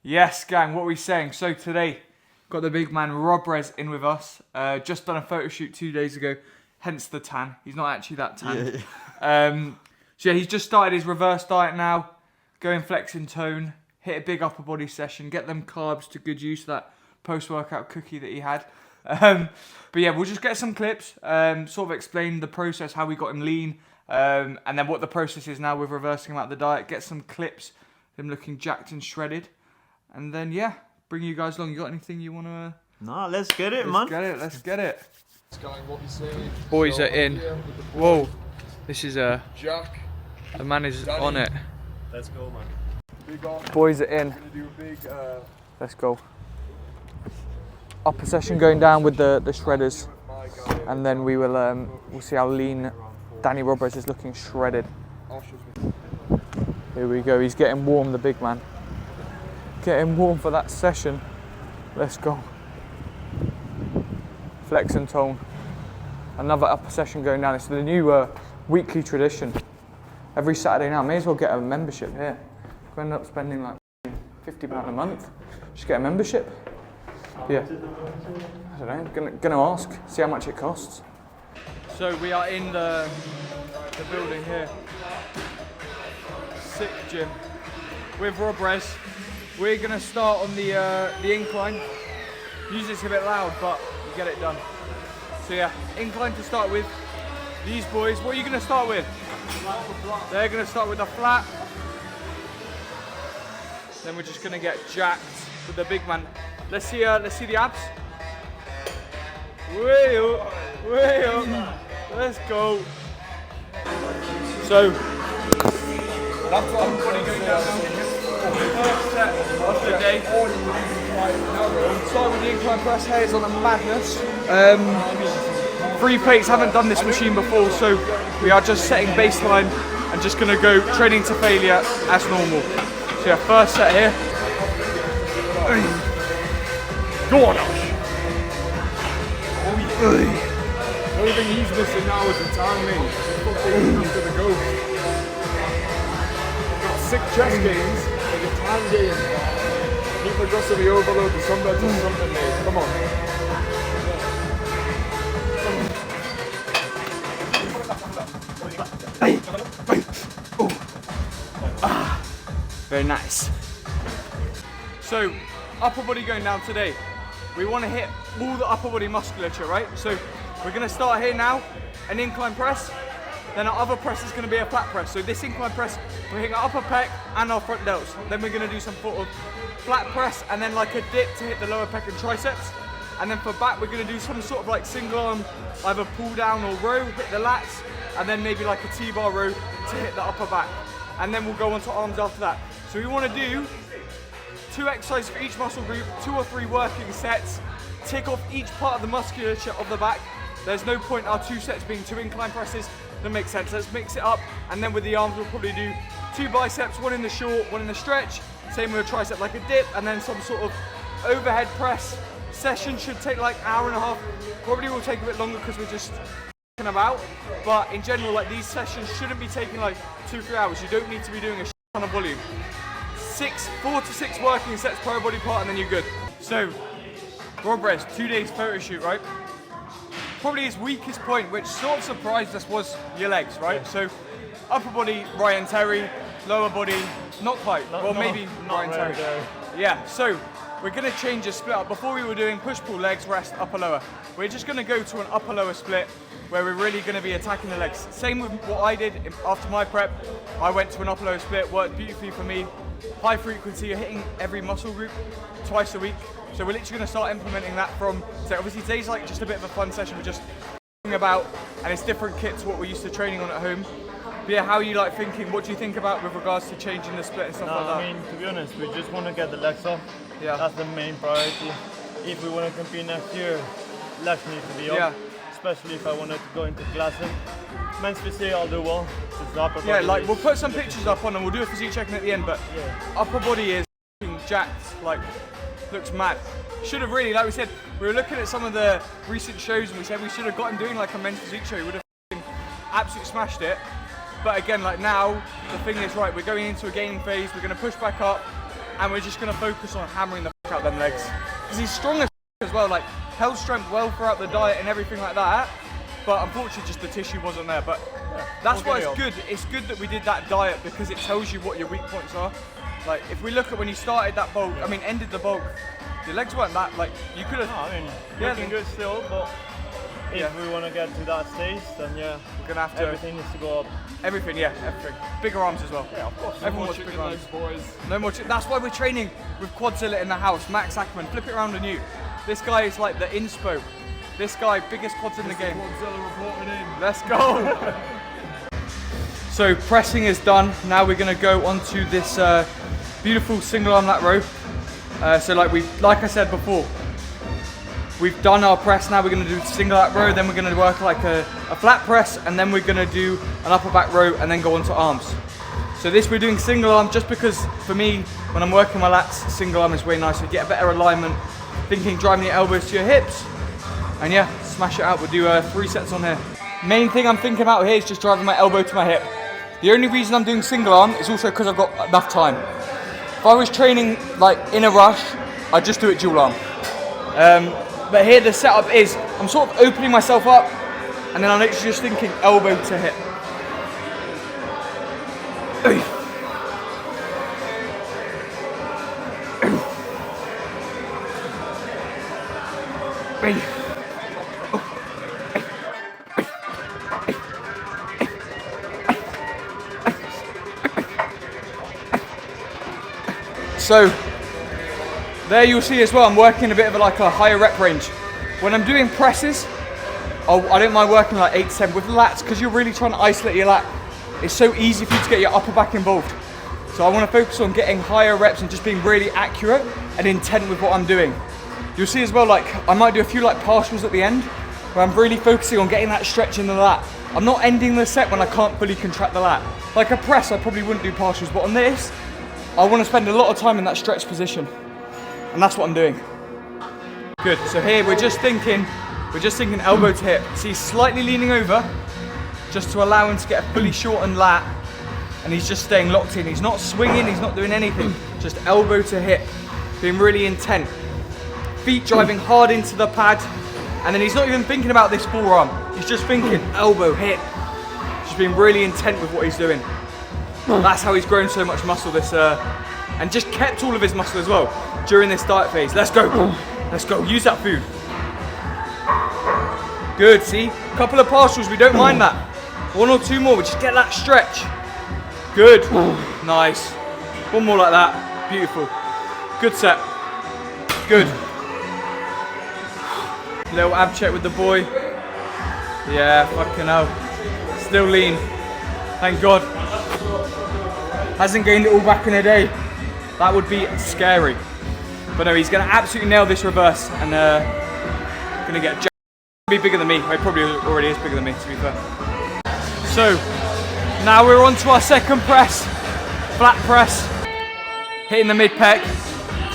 Yes, gang, what are we saying? So today, got the big man Robrez in with us. Just done a photo shoot 2 days ago, hence the tan. He's not actually that tan. So yeah, he's just started his reverse diet now. Going flex in tone, hit a big upper body session, get them carbs to good use, that post-workout cookie that he had. But yeah, we'll just get some clips, sort of explain the process, how we got him lean, and then what the process is now with reversing him out of the diet. Get some clips, him looking jacked and shredded. And then, yeah, bring you guys along. You got anything you want to... No, let's get it, man. Let's get it. What we say. Boys are in. Whoa. This is Jack. the man is Dani. on it. Let's go, man. Big on. Boys are in. Gonna do a big, Let's go. Upper session going down with the shredders. And then we will we'll see how lean Dani Robrez is looking shredded. Here we go. He's getting warm, the big man. Getting warm for that session. Let's go. Flex and tone. Another upper session going down. It's the new weekly tradition. Every Saturday now. May as well get a membership here. Go end up spending like £50 a month. Just get a membership. Yeah. I don't know. Gonna ask. See how much it costs. So we are in the building here. Sick gym with Robrez. We're gonna start on the incline. Usually it's a bit loud, but we get it done. So yeah, incline to start with. These boys, what are you gonna start with? They're gonna start with a flat. Then we're just gonna get jacked with the big man. Let's see the abs. Way up, way up. Let's go. So that's what I'm putting going down now. First set of the day. Start with the incline press. Heads on a madness. 3 plates. Haven't done this machine before, so we are just setting baseline and just gonna go training to failure as normal. So yeah, first set here. Go on, Ash. The only thing he's missing now is the time, mate. After the ghost. Got 6 chest gains, and the time gain. Keep aggressively overload the sunbed to something, mate. Come on. Very nice. So, upper body going down today. We want to hit all the upper body musculature, right? So, we're going to start here now, an incline press. Then our other press is going to be a flat press. So this incline press, we're hitting our upper pec and our front delts. Then we're going to do some sort of flat press and then like a dip to hit the lower pec and triceps. And then for back, we're going to do some sort of like single arm, either pull down or row, hit the lats, and then maybe like a T-bar row to hit the upper back. And then we'll go on to arms after that. So we want to do 2 exercises for each muscle group, 2 or 3 working sets, tick off each part of the musculature of the back. There's no point our 2 sets being 2 incline presses. That makes sense. Let's mix it up, and then with the arms we'll probably do 2 biceps, 1 in the short, 1 in the stretch. Same with a tricep, like a dip, and then some sort of overhead press. Session should take like 1.5 hours. Probably will take a bit longer because we're just about. But in general, like these sessions shouldn't be taking like 2-3 hours. You don't need to be doing a ton of volume. 4 to 6 working sets per body part, and then you're good. So, Robrez, 2 days photo shoot, right? Probably his weakest point, which sort of surprised us, was your legs, right? So, upper body, Ryan Terry, lower body, not quite. Maybe Ryan Terry. Yeah, so we're gonna change the split up. Before we were doing push-pull, legs, rest, upper, lower. We're just gonna go to an upper-lower split where we're really gonna be attacking the legs. Same with what I did after my prep. I went to an upper-lower split, worked beautifully for me. High frequency, you're hitting every muscle group twice a week. So we're literally gonna start implementing that from, so obviously today's like just a bit of a fun session. We're just about, and it's different kit to what we're used to training on at home. But yeah, how are you like thinking? What do you think about with regards to changing the split and stuff like that? I mean, to be honest, we just want to get the legs off. Yeah. That's the main priority. If we want to compete next year, legs need to be up. Yeah. Especially if I wanted to go into classic. Men's Physique, I'll do well. Yeah, like we'll put some pictures up on and we'll do a physique checking at the end, but yeah. Upper body is jacked, like looks mad. Should have really, like we said, we were looking at some of the recent shows and we said we should have got him doing like a men's physique show. We would have absolutely smashed it. But again, like now, the thing is, right, we're going into a gaining phase, we're going to push back up, and we're just gonna focus on hammering the fuck out them legs. Because he's strong as well, like held strength well throughout the diet and everything like that. But unfortunately, just the tissue wasn't there. But that's why it's good. It's good that we did that diet because it tells you what your weak points are. Like if we look at when you started that bulk, I mean ended the bulk, your legs weren't that, like you could have. No, I mean, looking good still, but if we want to get to that stage, then yeah, we're gonna have to. Everything needs to go up. Everything, yeah, everything. Bigger arms as well. Yeah, of course. Everyone wants bigger arms, boys. No more. That's why we're training with Quadzilla in the house. Max Ackerman, flip it around on you. This guy is like the inspo. This guy, biggest quads in the game. Quadzilla reporting in. Let's go. So pressing is done. Now we're gonna go onto this beautiful single arm lat row. So like I said before, we've done our press. Now we're gonna do single lat row. Then we're gonna work like a flat press, and then we're gonna do an upper back row, and then go on to arms. So this we're doing single arm just because for me, when I'm working my lats, single arm is way nicer. You get a better alignment. Thinking driving your elbows to your hips, and yeah, smash it out. We'll do 3 sets on here. Main thing I'm thinking about here is just driving my elbow to my hip. The only reason I'm doing single arm is also because I've got enough time. If I was training like in a rush, I'd just do it dual arm. But here the setup is, I'm sort of opening myself up, and then I'm literally just thinking elbow to hip. So there you'll see as well, I'm working a bit of like a higher rep range. When I'm doing presses, I don't mind working like 8 to 10 with lats because you're really trying to isolate your lat. It's so easy for you to get your upper back involved. So I want to focus on getting higher reps and just being really accurate and intent with what I'm doing. You'll see as well, like I might do a few like partials at the end where I'm really focusing on getting that stretch in the lat. I'm not ending the set when I can't fully contract the lat. Like a press, I probably wouldn't do partials, but on this, I want to spend a lot of time in that stretch position. And that's what I'm doing. Good, so here we're just thinking elbow to hip. See, slightly leaning over, just to allow him to get a fully shortened lat. And he's just staying locked in. He's not swinging, he's not doing anything. Just elbow to hip, being really intent. Feet driving hard into the pad. And then he's not even thinking about this forearm. He's just thinking elbow, hip. Just being really intent with what he's doing. That's how he's grown so much muscle and just kept all of his muscle as well during this diet phase. Let's go. Let's go. Use that food. Good, see? Couple of partials, we don't mind that. 1 or 2 more, we just get that stretch. Good. Nice. 1 more like that. Beautiful. Good set. Good. Little ab check with the boy. Yeah, fucking hell. Still lean. Thank God. Hasn't gained it all back in a day. That would be scary. But no, he's going to absolutely nail this reverse and going to get be bigger than me. He probably already is bigger than me, to be fair. So now we're on to our second press, flat press, hitting the mid pec.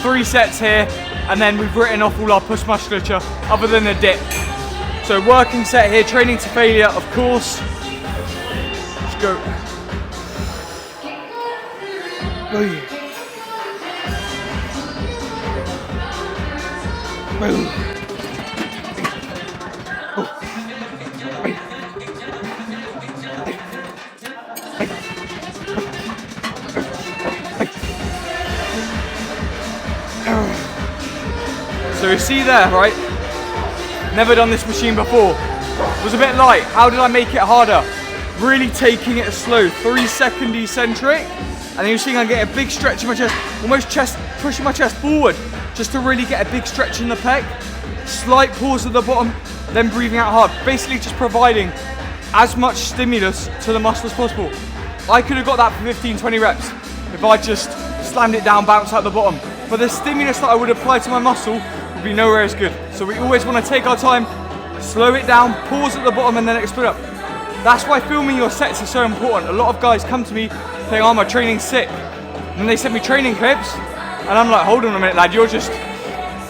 3 sets here, and then we've written off all our push musculature other than the dip. So working set here, training to failure, of course. Let's go. Boom. So you see there, right? Never done this machine before. Was a bit light. How did I make it harder? Really taking it slow. 3-second eccentric. And then you're seeing I get a big stretch in my chest. Almost pushing my chest forward. Just to really get a big stretch in the pec. Slight pause at the bottom. Then breathing out hard. Basically just providing as much stimulus to the muscle as possible. I could have got that for 15-20 reps if I just slammed it down, bounced out the bottom. But the stimulus that I would apply to my muscle would be nowhere as good. So we always want to take our time, slow it down, pause at the bottom and then explode up. That's why filming your sets is so important. A lot of guys come to me saying, oh, my training's sick. And then they send me training clips and I'm like, hold on a minute lad, you're just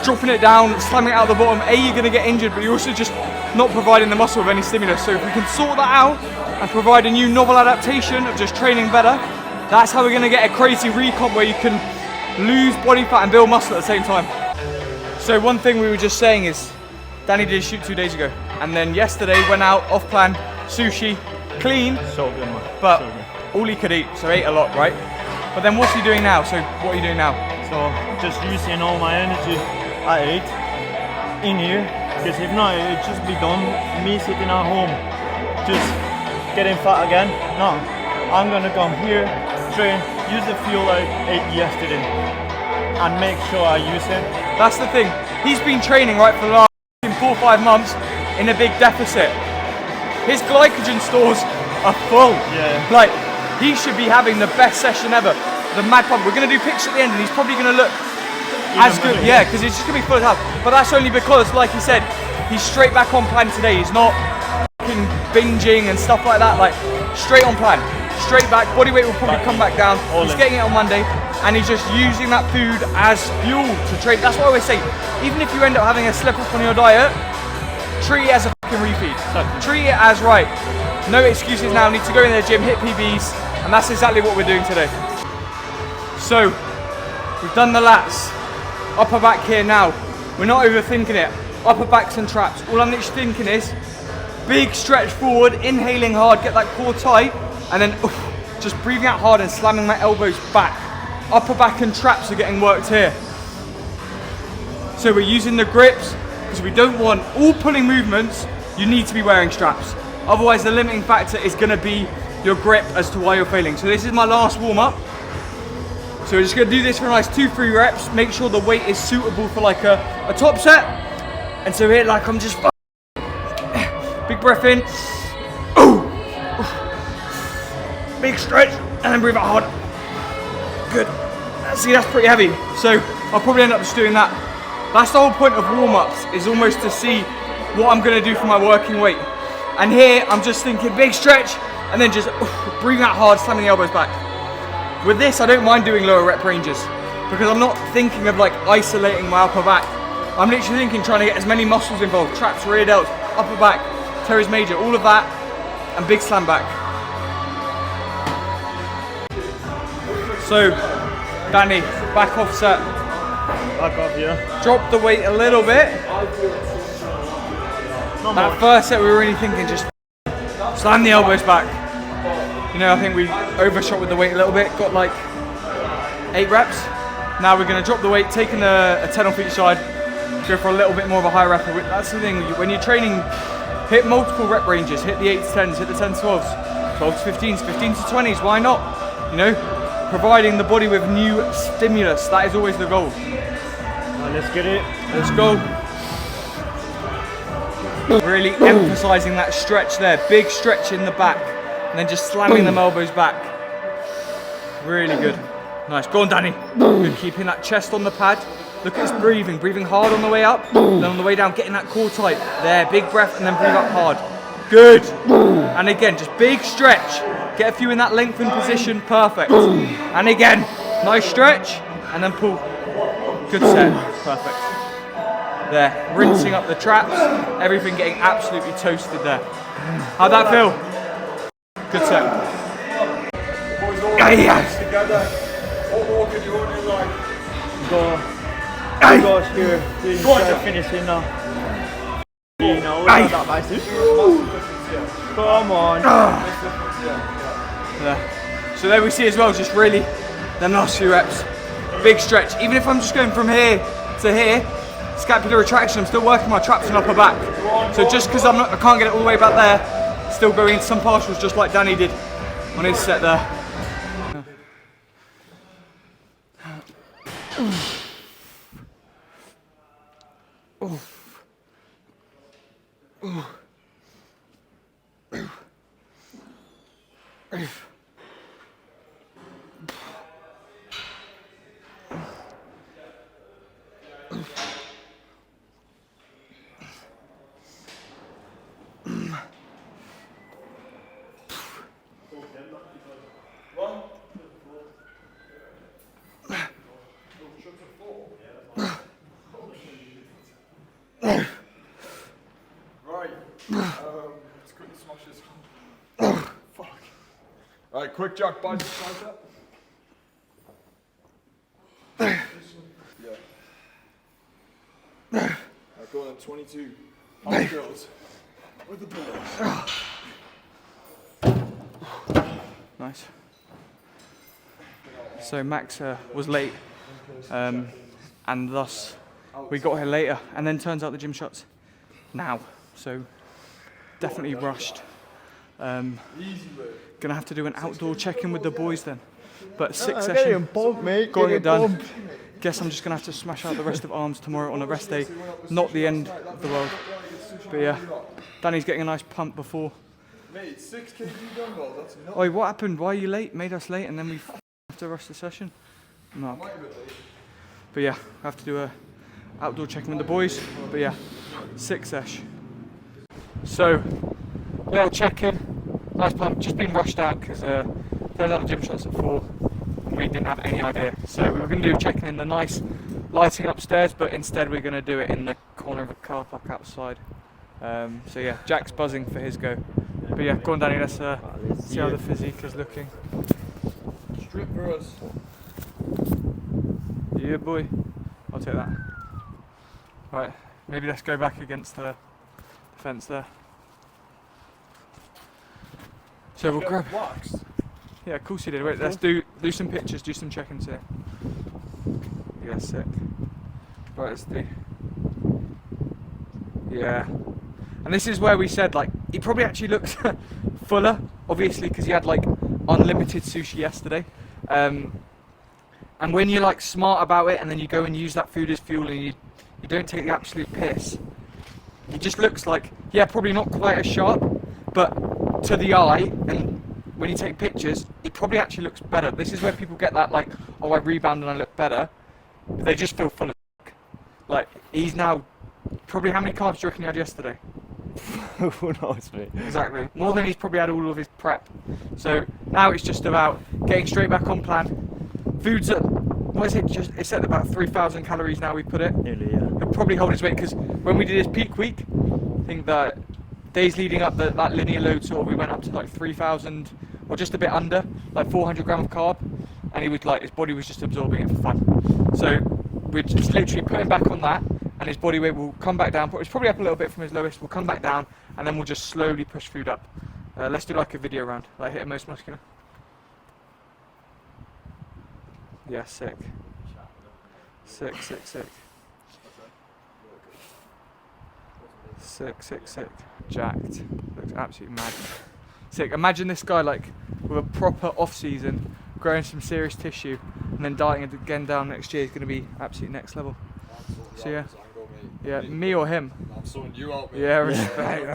dropping it down, slamming it out the bottom. A, you're going to get injured, but you're also just not providing the muscle with any stimulus. So if we can sort that out and provide a new novel adaptation of just training better, that's how we're going to get a crazy recomp where you can lose body fat and build muscle at the same time. So one thing we were just saying is, Dani did a shoot 2 days ago, and then yesterday went out off plan, sushi, clean, So good, man. but So good. all he could eat, so ate a lot, right? But then what's he doing now? So what are you doing now? So just using all my energy I ate in here, because if not, it'd just be done. Me sitting at home, just getting fat again. No, I'm gonna come here, train, use the fuel I ate yesterday, and make sure I use it. That's the thing. He's been training, right, for the last 4 or 5 months in a big deficit. His glycogen stores are full. Yeah. Like, he should be having the best session ever. The mad pump. We're going to do pictures at the end and he's probably going to look as good. better. Yeah, because he's just going to be full of health. But that's only because, like he said, he's straight back on plan today. He's not fucking binging and stuff like that. Like, straight on plan. Straight back. Body weight will probably come back down. He's getting it on Monday. And he's just using that food as fuel to train. That's what I always say. Even if you end up having a slip up on your diet, treat it as a fucking refeed. Exactly. Treat it as right. No excuses now. Need to go in the gym, hit PBs, and that's exactly what we're doing today. So, we've done the lats. Upper back here now. We're not overthinking it. Upper backs and traps. All I'm literally thinking is big stretch forward, inhaling hard, get that core tight, and then just breathing out hard and slamming my elbows back. Upper back and traps are getting worked here. So we're using the grips because we don't want all pulling movements. You need to be wearing straps. Otherwise, the limiting factor is going to be your grip as to why you're failing. So this is my last warm up. So we're just going to do this for a nice 2-3 reps. Make sure the weight is suitable for like a top set. And so here, like I'm just big breath in. Big stretch and then breathe out hard. Good. See, that's pretty heavy. So I'll probably end up just doing that. That's the whole point of warm-ups, is almost to see what I'm gonna do for my working weight. And here, I'm just thinking big stretch, and then just breathing out hard, slamming the elbows back. With this, I don't mind doing lower rep ranges, because I'm not thinking of like isolating my upper back. I'm literally thinking trying to get as many muscles involved, traps, rear delts, upper back, teres major, all of that, and big slam back. So, Dani, back off set. Back off, yeah. Drop the weight a little bit. That first set we were really thinking just slam the elbows back. You know, I think we overshot with the weight a little bit, got like 8 reps. Now we're gonna drop the weight, taking a 10 off each side, go for a little bit more of a high rep. That's the thing, when you're training, hit multiple rep ranges, hit the 8s, 10s, hit the 10s, 12s, 12s, 15s, 15s to 20s, why not? You know, providing the body with new stimulus, that is always the goal. Let's get it. Let's go. Really emphasizing that stretch there, big stretch in the back, and then just slamming them elbows back. Really good. Nice, go on Dani. Good, keeping that chest on the pad. Look at his breathing, breathing hard on the way up, then on the way down, getting that core tight. There, big breath, and then breathe up hard. Good. And again, just big stretch. Get a few in that lengthened position, perfect. And again, nice stretch, and then pull. Good set, perfect. There, rinsing up the traps, everything getting absolutely toasted there. How'd that feel? Good set. Boys all Yes. together. What more could you want in life? Go. Gosh, here. Finishing now. You know, look at that bicep. Come on. There. So there we see as well, just really the last few reps. Big stretch. Even if I'm just going from here to here, scapular retraction, I'm still working my traps and upper back. So just because I can't get it all the way back there, still going into some partials just like Dani did on his set there. Right. Let's quickly smash this. Fuck. Alright, quick jack, bicep, tricep. Go on, 22. How's girls? With the boys. Nice. So Max was late, and thus we got here later, and then turns out the gym shuts now, so definitely rushed. Gonna have to do an outdoor check-in with the boys then, but 6 session, pumped, mate. got it done. Guess I'm just gonna have to smash out the rest of arms tomorrow on a rest day, not the end of the world. But yeah, Danny's getting a nice pump before. Mate, 6 kg dumbbells, that's not. Oi, what happened? Why are you late? Made us late and then we have to rush the session? No. But yeah, I have to do a outdoor check-in with the boys. But yeah, 6-ish. So, little check-in. Nice pump. Just been rushed out because there's a lot of gym shots at 4. We didn't have any idea. So we were going to do a check-in in the nice lighting upstairs, but instead we're going to do it in the corner of a car park outside. So yeah, Jack's buzzing for his go. But yeah, go on Danny, let's see how the physique is looking. Strip for us. Yeah boy, I'll take that. Right, maybe let's go back against the fence there. So we'll grab... Waxed. Yeah, of course you did. Wait, let's do some pictures, do some check-ins here. Yeah, sick. Right, let's do... Yeah. And this is where we said, like, he probably actually looks fuller, obviously, because he had, like, unlimited sushi yesterday. And when you're, like, smart about it, and then you go and use that food as fuel, and you don't take the absolute piss, he just looks like, yeah, probably not quite as sharp, but to the eye, and when you take pictures, it probably actually looks better. This is where people get that, like, oh, I rebound and I look better, but they just feel full of like, he's now, probably how many carbs do you reckon he had yesterday? Who knows, mate? Exactly. More than he's probably had all of his prep. So now it's just about getting straight back on plan. Food's at, what is it? It's at about 3,000 calories now we put it. Nearly, yeah. He'll probably hold his weight because when we did his peak week, I think that days leading up that linear load sort of, we went up to like 3,000 or just a bit under, like 400 grams of carb, and he was like, his body was just absorbing it for fun. So we're just literally putting back on that, and his body weight will come back down. It's probably up a little bit from his lowest. We'll come back down, and then we'll just slowly push food up. Let's do like a video round, like hit most muscular. Yeah, sick. Sick, sick, sick. Sick, sick, sick. Jacked. Looks absolutely mad. Sick. Imagine this guy like with a proper off season, growing some serious tissue, and then dieting again down next year is going to be absolute next level. So yeah. Yeah, me or him? I'm sorting you out, mate. Yeah, respect.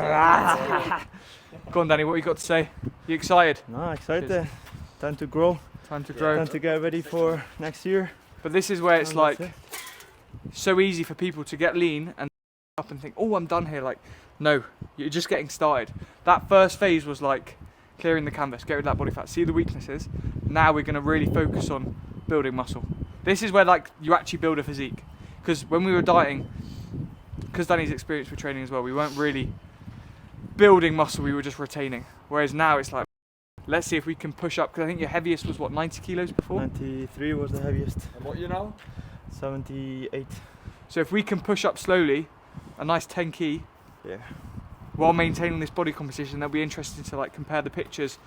Go on, Danny, what you got to say? You excited? No, excited. Time to grow. Time to grow. Time to get ready for next year. But this is where it's And like that's so easy for people to get lean and up and think, oh, I'm done here. Like, no, you're just getting started. That first phase was like clearing the canvas, get rid of that body fat, see the weaknesses. Now we're going to really focus on building muscle. This is where like you actually build a physique. Because when we were dieting, because Danny's experience with training as well, we weren't really building muscle, we were just retaining. Whereas now it's like, let's see if we can push up, because I think your heaviest was what, 90 kilos before? 93 was the heaviest. And what you now? 78. So if we can push up slowly, a nice 10 key, Yeah. while maintaining this body composition, that'll be interesting to like compare the pictures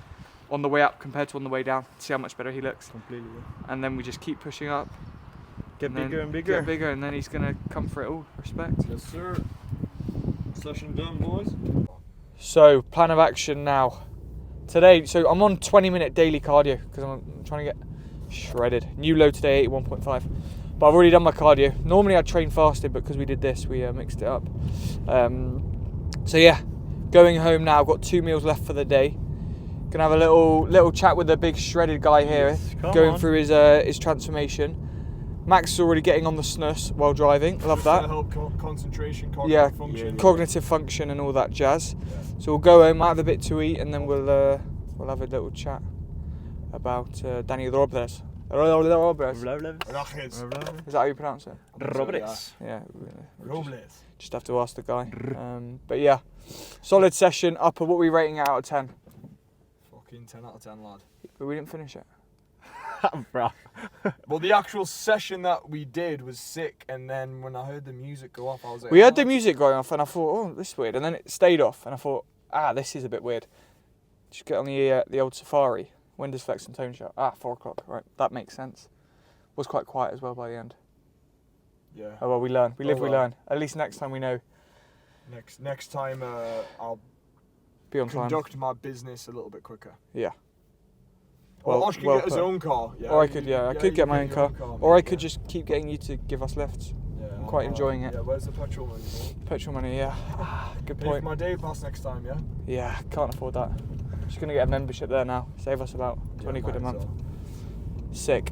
on the way up compared to on the way down, see how much better he looks. Completely. Yeah. And then we just keep pushing up. Get and then bigger and bigger. Get bigger, and then he's gonna come for it all. Respect. Yes, sir. Session done, boys. So, plan of action now. Today, so I'm on 20-minute daily cardio because I'm trying to get shredded. New low today, 81.5. But I've already done my cardio. Normally I'd train fasted, but because we did this, we mixed it up. So yeah, going home now. I've got 2 meals left for the day. Gonna have a little chat with the big shredded guy here, going through his transformation. Max is already getting on the snus while driving. Love that. Help concentration, cognitive function. Cognitive function and all that jazz. Yeah. So we'll go home, have a bit to eat, and then we'll have a little chat about Dani Robles. Is that how you pronounce it? Robles. Yeah. Robles. Just have to ask the guy. But yeah, solid session. Upper. What are we rating it out of 10? Fucking 10 out of 10, lad. But we didn't finish it. Bro. Well, the actual session that we did was sick, and then when I heard the music go off, I was like, We heard oh, the music going off, and I thought, oh, this is weird. And then it stayed off, and I thought, this is a bit weird. Just get on the old Safari, Windows Flex and Tone Shot. 4 o'clock, right? That makes sense. Was quite quiet as well by the end. Yeah. Oh well, we learn. We live, we well. learn. At least next time we know. Next time, I'll Be on time. conduct my business a little bit quicker. Yeah. Or Well- Osh can well get his put. own car. Yeah, Or I could, I could you get my own your car. Or I mate, could yeah. just keep getting you to give us lifts. Yeah, I'm quite enjoying it. Yeah, where's the petrol money? Bro? Petrol money, yeah. Good Pay for point. my day pass next time, yeah. Yeah, can't afford that. Just gonna get a membership there now. Save us about 20 quid a might as month. well. Sick.